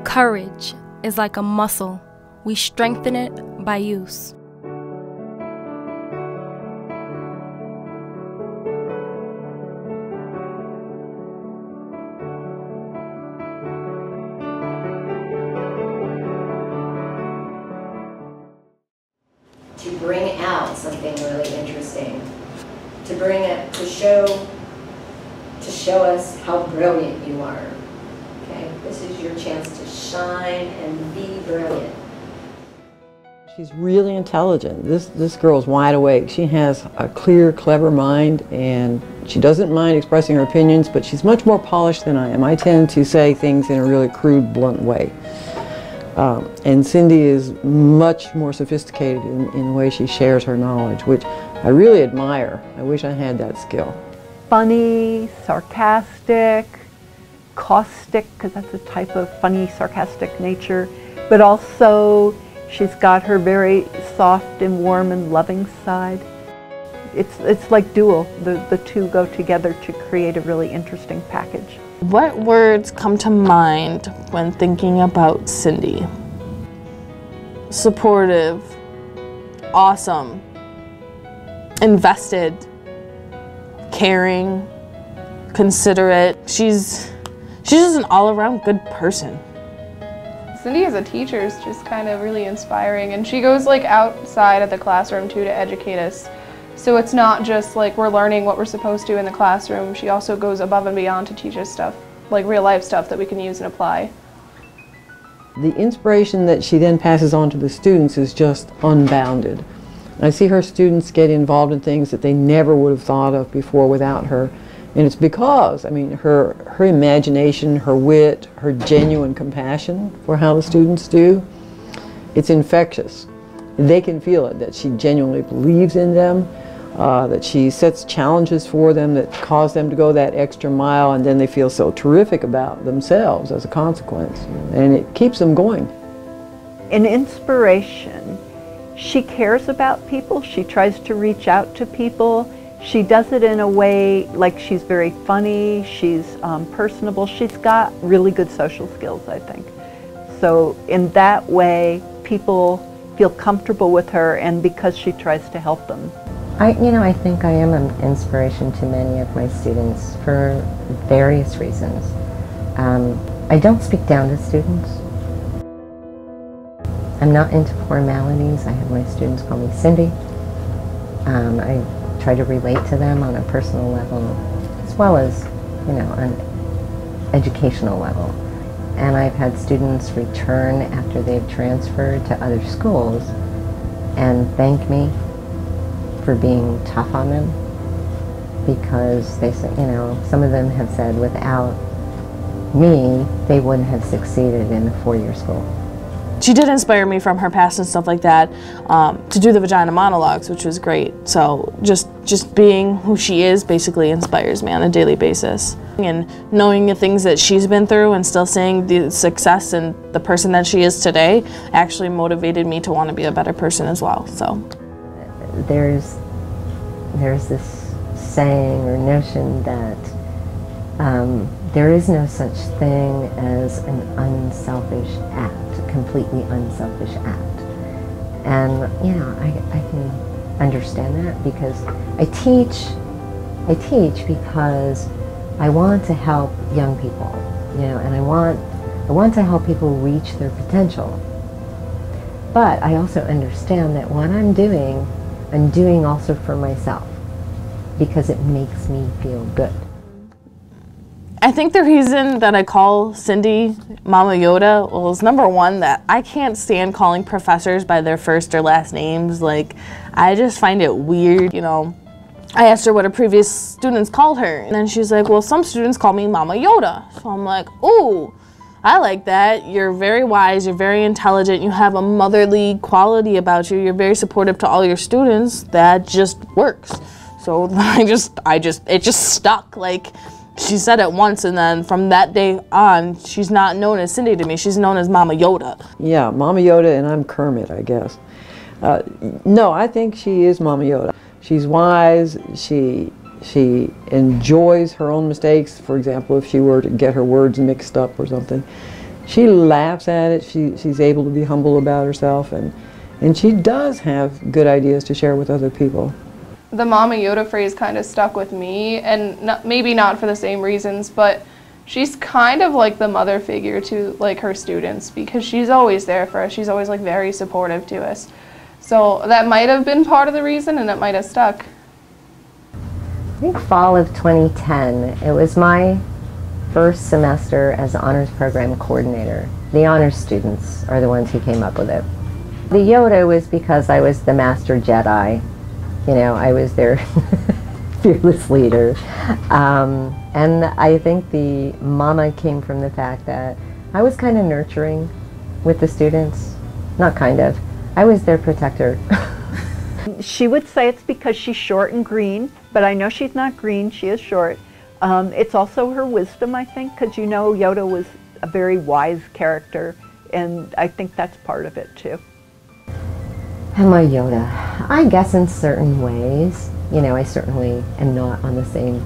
Courage is like a muscle. We strengthen it by use. To bring out something really interesting, to bring it, to show us how brilliant you are. Okay, this is your chance to shine and be brilliant. She's really intelligent. This girl's wide awake. She has a clear, clever mind, and she doesn't mind expressing her opinions, but she's much more polished than I am. I tend to say things in a really crude, blunt way. And Cindy is much more sophisticated in the way she shares her knowledge, which I really admire. I wish I had that skill. Funny, sarcastic, caustic, because that's a type of funny, sarcastic nature, but also she's got her very soft and warm and loving side. It's like dual. The two go together to create a really interesting package. What words come to mind when thinking about Cindy? Supportive, awesome, invested, caring, considerate. She's just an all-around good person. Cindy as a teacher is just kind of really inspiring, and she goes like outside of the classroom too to educate us. So it's not just like we're learning what we're supposed to in the classroom. She also goes above and beyond to teach us stuff, like real life stuff that we can use and apply. The inspiration that she then passes on to the students is just unbounded. I see her students get involved in things that they never would have thought of before without her. And it's because, I mean, her imagination, her wit, her genuine compassion for how the students do, it's infectious. They can feel it, that she genuinely believes in them, that she sets challenges for them that cause them to go that extra mile, and then they feel so terrific about themselves as a consequence. And it keeps them going. An inspiration. She cares about people. She tries to reach out to people. She does it in a way like she's very funny, she's personable. She's got really good social skills, I think. So in that way, people feel comfortable with her, and because she tries to help them. I think I am an inspiration to many of my students for various reasons. I don't speak down to students. I'm not into formalities. I have my students call me Cindy. I try to relate to them on a personal level as well as, on an educational level. And I've had students return after they've transferred to other schools and thank me for being tough on them, because they say, some of them have said without me, they wouldn't have succeeded in a four-year school. She did inspire me from her past and stuff like that to do the vagina monologues, which was great. So just being who she is basically inspires me on a daily basis. And knowing the things that she's been through and still seeing the success and the person that she is today actually motivated me to want to be a better person as well. So there's this saying or notion that there is no such thing as an unselfish act. Completely unselfish act. And I can understand that, because I teach because I want to help young people, and I want to help people reach their potential. But I also understand that what I'm doing also for myself, because it makes me feel good. I think the reason that I call Cindy Mama Yoda is number one, that I can't stand calling professors by their first or last names. Like, I just find it weird, I asked her what her previous students called her, and then she's like, well, some students call me Mama Yoda. So I'm like, ooh, I like that. You're very wise, you're very intelligent, you have a motherly quality about you, you're very supportive to all your students. That just works. So it just stuck. Like, she said it once, and then from that day on, she's not known as Cindy to me. She's known as Mama Yoda. Yeah, Mama Yoda, and I'm Kermit, I guess. No, I think she is Mama Yoda. She's wise. She enjoys her own mistakes. For example, if she were to get her words mixed up or something, She laughs at it. She's able to be humble about herself, and she does have good ideas to share with other people. The Mama Yoda phrase kind of stuck with me, and maybe not for the same reasons, but she's kind of like the mother figure to like her students, because she's always there for us. She's always like very supportive to us. So that might have been part of the reason, and it might have stuck. I think fall of 2010, it was my first semester as honors program coordinator. The honors students are the ones who came up with it. The Yoda was because I was the master Jedi. You know, I was their fearless leader. And I think the Mama came from the fact that I was kind of nurturing with the students. Not kind of. I was their protector. She would say it's because she's short and green, but I know she's not green, she is short. It's also her wisdom, I think, because you know Yoda was a very wise character, and I think that's part of it too. Am I Yoda? I guess in certain ways. You know, I certainly am not on the same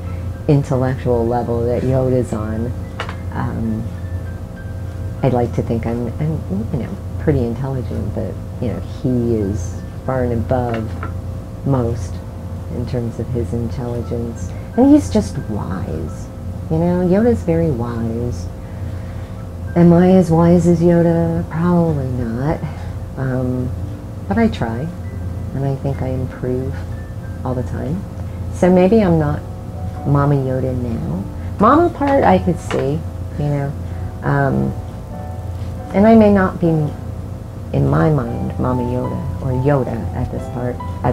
intellectual level that Yoda's on. I'd like to think I'm you know, pretty intelligent, but you know, he is far and above most in terms of his intelligence. And he's just wise. You know, Yoda's very wise. Am I as wise as Yoda? Probably not. But I try, and I think I improve all the time. So maybe I'm not Mama Yoda now. Mama part I could see, you know. And I may not be, in my mind, Mama Yoda or Yoda at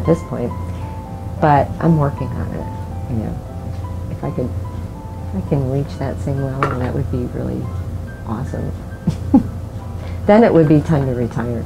this point, but I'm working on it, you know. If I can reach that same level, that would be really awesome. Then it would be time to retire.